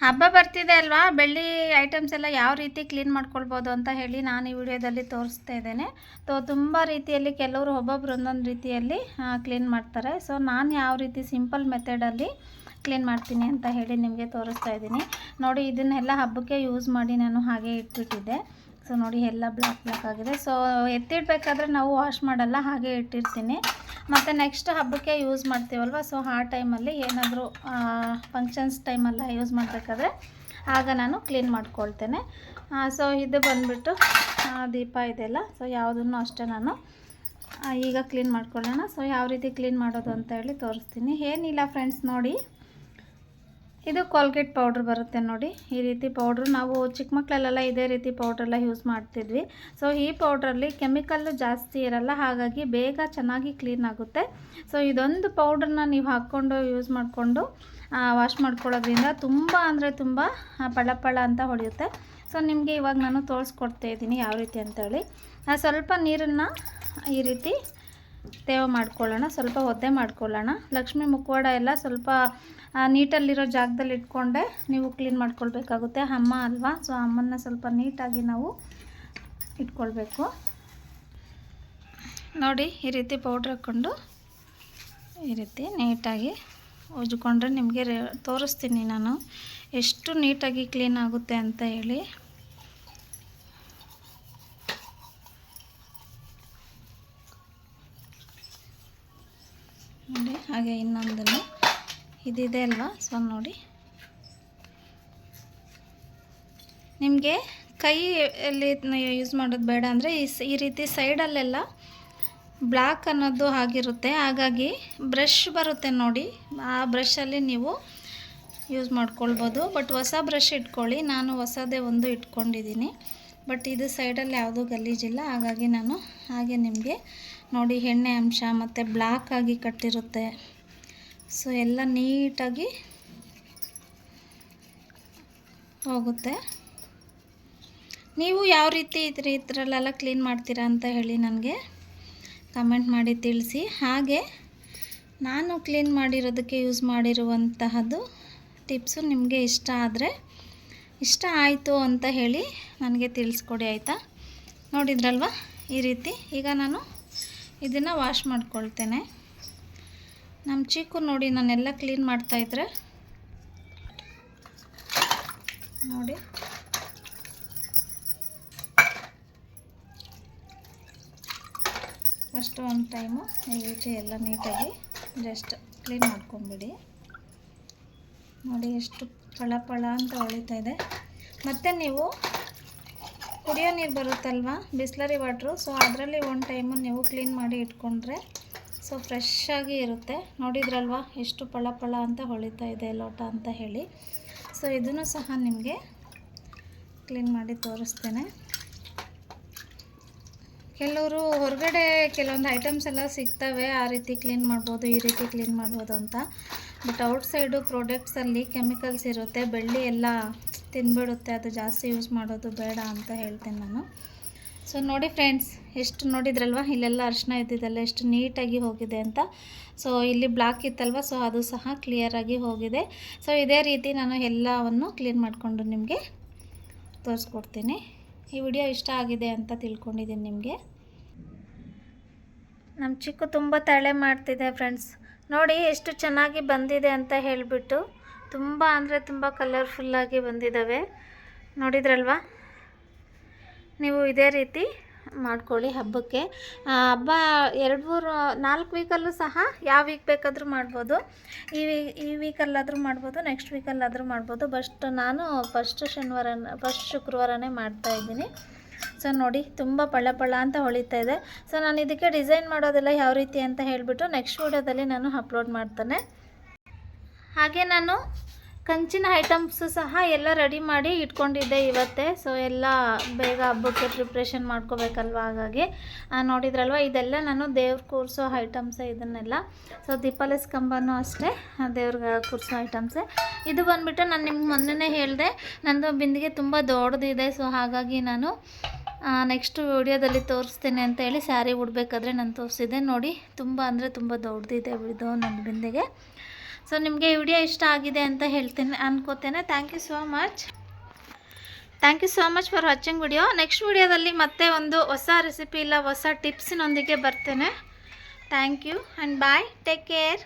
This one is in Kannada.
ಹಬ್ಬ ಬರ್ತಿದೆ ಅಲ್ವಾ, ಬೆಳ್ಳಿ ಐಟಮ್ಸ್ ಎಲ್ಲ ಯಾವ ರೀತಿ ಕ್ಲೀನ್ ಮಾಡ್ಕೊಳ್ಬೋದು ಅಂತ ಹೇಳಿ ನಾನು ಈ ವಿಡಿಯೋದಲ್ಲಿ ತೋರಿಸ್ತಾ ಇದ್ದೇನೆ. ತುಂಬ ರೀತಿಯಲ್ಲಿ ಕೆಲವರು ಒಬ್ಬೊಬ್ರು ಒಂದೊಂದು ರೀತಿಯಲ್ಲಿ ಕ್ಲೀನ್ ಮಾಡ್ತಾರೆ. ಸೊ ನಾನು ಯಾವ ರೀತಿ ಸಿಂಪಲ್ ಮೆಥಡಲ್ಲಿ ಕ್ಲೀನ್ ಮಾಡ್ತೀನಿ ಅಂತ ಹೇಳಿ ನಿಮಗೆ ತೋರಿಸ್ತಾ ಇದ್ದೀನಿ. ನೋಡಿ, ಇದನ್ನೆಲ್ಲ ಹಬ್ಬಕ್ಕೆ ಯೂಸ್ ಮಾಡಿ ನಾನು ಹಾಗೆ ಇಟ್ಬಿಟ್ಟಿದ್ದೆ. ಸೊ ನೋಡಿ, ಎಲ್ಲ ಬ್ಲ್ಯಾಕ್ ಆಗಿದೆ. ಸೊ ಎತ್ತಿಡಬೇಕಾದ್ರೆ ನಾವು ವಾಶ್ ಮಾಡಲ್ಲ, ಹಾಗೆ ಇಟ್ಟಿರ್ತೀನಿ. ಮತ್ತು ನೆಕ್ಸ್ಟ್ ಹಬ್ಬಕ್ಕೆ ಯೂಸ್ ಮಾಡ್ತೀವಲ್ವ, ಸೊ ಆ ಟೈಮಲ್ಲಿ ಏನಾದರೂ ಫಂಕ್ಷನ್ಸ್ ಟೈಮೆಲ್ಲ ಯೂಸ್ ಮಾಡಬೇಕಾದ್ರೆ ಆಗ ನಾನು ಕ್ಲೀನ್ ಮಾಡ್ಕೊಳ್ತೇನೆ. ಸೊ ಇದು ಬಂದುಬಿಟ್ಟು ದೀಪ ಇದೆಲ್ಲ, ಸೊ ಯಾವುದನ್ನು ಅಷ್ಟೇ ನಾನು ಈಗ ಕ್ಲೀನ್ ಮಾಡ್ಕೊಳ್ಳೋಣ. ಸೊ ಯಾವ ರೀತಿ ಕ್ಲೀನ್ ಮಾಡೋದು ಅಂತ ಹೇಳಿ ತೋರಿಸ್ತೀನಿ. ಏನಿಲ್ಲ ಫ್ರೆಂಡ್ಸ್, ನೋಡಿ, ಇದು ಕೋಲ್ಗೇಟ್ ಪೌಡ್ರ್ ಬರುತ್ತೆ ನೋಡಿ, ಈ ರೀತಿ ಪೌಡ್ರು. ನಾವು ಚಿಕ್ಕ ಮಕ್ಕಳಲ್ಲೆಲ್ಲ ಇದೇ ರೀತಿ ಪೌಡ್ರೆಲ್ಲ ಯೂಸ್ ಮಾಡ್ತಿದ್ವಿ. ಸೊ ಈ ಪೌಡ್ರಲ್ಲಿ ಕೆಮಿಕಲ್ಲು ಜಾಸ್ತಿ ಇರಲ್ಲ, ಹಾಗಾಗಿ ಬೇಗ ಚೆನ್ನಾಗಿ ಕ್ಲೀನ್ ಆಗುತ್ತೆ. ಸೊ ಇದೊಂದು ಪೌಡ್ರನ್ನ ನೀವು ಹಾಕ್ಕೊಂಡು ಯೂಸ್ ಮಾಡಿಕೊಂಡು ವಾಶ್ ಮಾಡ್ಕೊಳ್ಳೋದ್ರಿಂದ ತುಂಬ ಅಂದರೆ ತುಂಬ ಪಳ ಅಂತ ಹೊಳೆಯುತ್ತೆ. ಸೊ ನಿಮಗೆ ಇವಾಗ ನಾನು ತೋರಿಸ್ಕೊಡ್ತಾ ಇದ್ದೀನಿ ಯಾವ ರೀತಿ ಅಂತೇಳಿ. ಸ್ವಲ್ಪ ನೀರನ್ನು ಈ ರೀತಿ ತೇವ ಮಾಡ್ಕೊಳ್ಳೋಣ, ಸ್ವಲ್ಪ ಒದ್ದೆ ಮಾಡ್ಕೊಳ್ಳೋಣ. ಲಕ್ಷ್ಮಿ ಮುಖವಾಡ ಎಲ್ಲ ಸ್ವಲ್ಪ ನೀಟಲ್ಲಿರೋ ಜಾಗದಲ್ಲಿ ಇಟ್ಕೊಂಡೆ ನೀವು ಕ್ಲೀನ್ ಮಾಡ್ಕೊಳ್ಬೇಕಾಗುತ್ತೆ. ಅಮ್ಮ ಅಲ್ವಾ, ಸೊ ಅಮ್ಮನ್ನ ಸ್ವಲ್ಪ ನೀಟಾಗಿ ನಾವು ಇಟ್ಕೊಳ್ಬೇಕು. ನೋಡಿ, ಈ ರೀತಿ ಪೌಡ್ರ್ ಹಾಕ್ಕೊಂಡು ಈ ರೀತಿ ನೀಟಾಗಿ ಉಜ್ಕೊಂಡ್ರೆ ನಿಮಗೆ ತೋರಿಸ್ತೀನಿ ನಾನು ಎಷ್ಟು ನೀಟಾಗಿ ಕ್ಲೀನ್ ಆಗುತ್ತೆ ಅಂತ ಹೇಳಿ. ನೋಡಿ, ಹಾಗೆ ಇನ್ನೊಂದನ್ನು ಇದಿದೆ ಅಲ್ವಾ, ಸೊ ನೋಡಿ, ನಿಮಗೆ ಕೈಯಲ್ಲಿ ಯೂಸ್ ಮಾಡೋದು ಬೇಡ ಅಂದರೆ ಈ ರೀತಿ ಸೈಡಲ್ಲೆಲ್ಲ ಬ್ಲ್ಯಾಕ್ ಅನ್ನೋದು ಆಗಿರುತ್ತೆ. ಹಾಗಾಗಿ ಬ್ರಷ್ ಬರುತ್ತೆ ನೋಡಿ, ಆ ಬ್ರಷಲ್ಲಿ ನೀವು ಯೂಸ್ ಮಾಡ್ಕೊಳ್ಬೋದು. ಬಟ್ ಹೊಸ ಬ್ರಷ್ ಇಟ್ಕೊಳ್ಳಿ, ನಾನು ಹೊಸದೇ ಒಂದು ಇಟ್ಕೊಂಡಿದ್ದೀನಿ. ಬಟ್ ಇದು ಸೈಡಲ್ಲಿ ಯಾವುದೂ ಗಲೀಜಿಲ್ಲ, ಹಾಗಾಗಿ ನಾನು ಹಾಗೆ ನಿಮಗೆ ನೋಡಿ, ಎಣ್ಣೆ ಅಂಶ ಮತ್ತು ಬ್ಲ್ಯಾಕ್ ಆಗಿ ಕಟ್ಟಿರುತ್ತೆ. ಸೊ ಎಲ್ಲ ನೀಟಾಗಿ ಹೋಗುತ್ತೆ. ನೀವು ಯಾವ ರೀತಿ ಇದರಲ್ಲೆಲ್ಲ ಕ್ಲೀನ್ ಮಾಡ್ತೀರಾ ಅಂತ ಹೇಳಿ ನನಗೆ ಕಮೆಂಟ್ ಮಾಡಿ ತಿಳಿಸಿ. ಹಾಗೆ ನಾನು ಕ್ಲೀನ್ ಮಾಡಿರೋದಕ್ಕೆ ಯೂಸ್ ಮಾಡಿರುವಂತಹದ್ದು ಟಿಪ್ಸು ನಿಮಗೆ ಇಷ್ಟ ಆಯಿತು ಅಂತ ಹೇಳಿ ನನಗೆ ತಿಳಿಸ್ಕೊಡಿ, ಆಯಿತಾ? ನೋಡಿದ್ರಲ್ವ, ಈ ರೀತಿ. ಈಗ ನಾನು ಇದನ್ನು ವಾಶ್ ಮಾಡ್ಕೊಳ್ತೇನೆ. ನಮ್ಮ ಚಿಕ್ಕು ನೋಡಿ, ನಾನೆಲ್ಲ ಕ್ಲೀನ್ ಮಾಡ್ತಾಯಿದ್ರೆ ನೋಡಿ, ಫಸ್ಟ್ ಒಂದು ಟೈಮು ಈ ರೀತಿ ಎಲ್ಲ ನೀಟಾಗಿ ಜಸ್ಟ್ ಕ್ಲೀನ್ ಮಾಡ್ಕೊಂಬಿಡಿ. ನೋಡಿ, ಎಷ್ಟು ಪಳ ಅಂತ ಹೊಳಿತಾ ಇದೆ. ಮತ್ತು ನೀವು ಕುಡಿಯೋ ನೀರು ಬರುತ್ತಲ್ವ, ಬಿಸ್ಲರಿ ವಾಟ್ರು, ಸೊ ಅದರಲ್ಲಿ ಒಂದು ಟೈಮು ನೀವು ಕ್ಲೀನ್ ಮಾಡಿ ಇಟ್ಕೊಂಡ್ರೆ ಸೊ ಫ್ರೆಶ್ಶಾಗಿ ಇರುತ್ತೆ. ನೋಡಿದ್ರಲ್ವ ಎಷ್ಟು ಪಳ ಅಂತ ಹೊಳಿತಾ ಇದೆ ಲೋಟ ಅಂತ ಹೇಳಿ. ಸೊ ಇದನ್ನು ಸಹ ನಿಮಗೆ ಕ್ಲೀನ್ ಮಾಡಿ ತೋರಿಸ್ತೇನೆ. ಕೆಲವರು ಹೊರಗಡೆ ಕೆಲವೊಂದು ಐಟಮ್ಸ್ ಎಲ್ಲ ಸಿಗ್ತವೆ, ಆ ರೀತಿ ಕ್ಲೀನ್ ಮಾಡ್ಬೋದು, ಈ ರೀತಿ ಕ್ಲೀನ್ ಮಾಡ್ಬೋದು ಅಂತ. ಬಟ್ ಔಟ್ಸೈಡು ಪ್ರಾಡಕ್ಟ್ಸಲ್ಲಿ ಕೆಮಿಕಲ್ಸ್ ಇರುತ್ತೆ, ಬೆಳ್ಳಿ ಎಲ್ಲ ತಿಂದ್ಬಿಡುತ್ತೆ, ಅದು ಜಾಸ್ತಿ ಯೂಸ್ ಮಾಡೋದು ಬೇಡ ಅಂತ ಹೇಳ್ತೇನೆ ನಾನು. ಸೊ ನೋಡಿ ಫ್ರೆಂಡ್ಸ್, ಎಷ್ಟು ನೋಡಿದ್ರಲ್ವ, ಇಲ್ಲೆಲ್ಲ ಅರಿಶಿನ ಇದ್ದಿದ್ದೆಲ್ಲ ಎಷ್ಟು ನೀಟಾಗಿ ಹೋಗಿದೆ ಅಂತ. ಸೊ ಇಲ್ಲಿ ಬ್ಲ್ಯಾಕ್ ಇತ್ತಲ್ವ, ಸೊ ಅದು ಸಹ ಕ್ಲಿಯರಾಗಿ ಹೋಗಿದೆ. ಸೊ ಇದೇ ರೀತಿ ನಾನು ಎಲ್ಲವನ್ನು ಕ್ಲೀನ್ ಮಾಡಿಕೊಂಡು ನಿಮಗೆ ತೋರಿಸ್ಕೊಡ್ತೀನಿ. ಈ ವಿಡಿಯೋ ಇಷ್ಟ ಆಗಿದೆ ಅಂತ ತಿಳ್ಕೊಂಡಿದ್ದೀನಿ ನಿಮಗೆ. ನಮ್ಮ ಚಿಕ್ಕು ತುಂಬ ತಳೆ ಮಾಡ್ತಿದೆ ಫ್ರೆಂಡ್ಸ್. ನೋಡಿ ಎಷ್ಟು ಚೆನ್ನಾಗಿ ಬಂದಿದೆ ಅಂತ ಹೇಳಿಬಿಟ್ಟು, ತುಂಬ ಅಂದರೆ ತುಂಬ ಕಲರ್ಫುಲ್ಲಾಗಿ ಬಂದಿದ್ದಾವೆ. ನೋಡಿದ್ರಲ್ವ, ನೀವು ಇದೇ ರೀತಿ ಮಾಡ್ಕೊಳ್ಳಿ ಹಬ್ಬಕ್ಕೆ. ಹಬ್ಬ 2-4 ವೀಕಲ್ಲೂ ಸಹ ಯಾವ ವೀಕ್ ಬೇಕಾದರೂ ಮಾಡ್ಬೋದು. ಈ ವೀಕಲ್ಲಾದರೂ ಮಾಡ್ಬೋದು, ನೆಕ್ಸ್ಟ್ ವೀಕಲ್ಲಾದರೂ ಮಾಡ್ಬೋದು. ಬಟ್ ನಾನು ಫಸ್ಟ್ ಶುಕ್ರವಾರನೇ ಮಾಡ್ತಾಯಿದ್ದೀನಿ. ಸೊ ನೋಡಿ, ತುಂಬ ಪಳ ಅಂತ ಹೊಳಿತಾ ಇದೆ. ಸೊ ನಾನು ಇದಕ್ಕೆ ಡಿಸೈನ್ ಮಾಡೋದೆಲ್ಲ ಯಾವ ರೀತಿ ಅಂತ ಹೇಳಿಬಿಟ್ಟು ನೆಕ್ಸ್ಟ್ ವಿಡಿಯೋದಲ್ಲಿ ನಾನು ಅಪ್ಲೋಡ್ ಮಾಡ್ತೇನೆ. ಹಾಗೆ ನಾನು ಕಂಚಿನ ಐಟಮ್ಸು ಸಹ ಎಲ್ಲ ರೆಡಿ ಮಾಡಿ ಇಟ್ಕೊಂಡಿದ್ದೆ ಇವತ್ತೇ. ಸೊ ಎಲ್ಲ ಬೇಗ ಹಬ್ಬಕ್ಕೆ ಪ್ರಿಪ್ರೇಷನ್ ಮಾಡ್ಕೋಬೇಕಲ್ವ, ಹಾಗಾಗಿ ನೋಡಿದ್ರಲ್ವ, ಇದೆಲ್ಲ ನಾನು ದೇವ್ರು ಕೂರಿಸೋ ಐಟಮ್ಸೇ ಇದನ್ನೆಲ್ಲ. ಸೊ ದೀಪಾವಳಿ ಕಂಬನೂ ಅಷ್ಟೇ ದೇವ್ರಿಗೆ ಕೂರಿಸೋ ಐಟಮ್ಸೇ. ಇದು ಬಂದುಬಿಟ್ಟು ನಾನು ನಿಮ್ಗೆ ಮೊನ್ನೆ ಹೇಳಿದೆ, ನನ್ನದು ಬಿಂದಿಗೆ ತುಂಬ ದೊಡ್ಡದಿದೆ. ಸೊ ಹಾಗಾಗಿ ನಾನು ನೆಕ್ಸ್ಟ್ ವಿಡಿಯೋದಲ್ಲಿ ತೋರಿಸ್ತೇನೆ ಅಂತ ಹೇಳಿ ಸ್ಯಾರಿ ಉಡಬೇಕಾದ್ರೆ ನಾನು ತೋರಿಸಿದ್ದೆ. ನೋಡಿ, ತುಂಬ ಅಂದರೆ ತುಂಬ ದೊಡ್ಡದಿದೆ ಇದು ನನ್ನ ಬಿಂದಿಗೆ. ಸೊ ನಿಮಗೆ ಈ ವಿಡಿಯೋ ಇಷ್ಟ ಆಗಿದೆ ಅಂತ ಹೇಳ್ತೇನೆ ಅನ್ಕೋತೇನೆ. Thank you so much for watching video. Next ವಿಡಿಯೋದಲ್ಲಿ ಮತ್ತೆ ಒಂದು ಹೊಸ ರೆಸಿಪಿ ಇಲ್ಲ ಹೊಸ ಟಿಪ್ಸಿನೊಂದಿಗೆ ಬರ್ತೇನೆ. Thank you and bye, take care.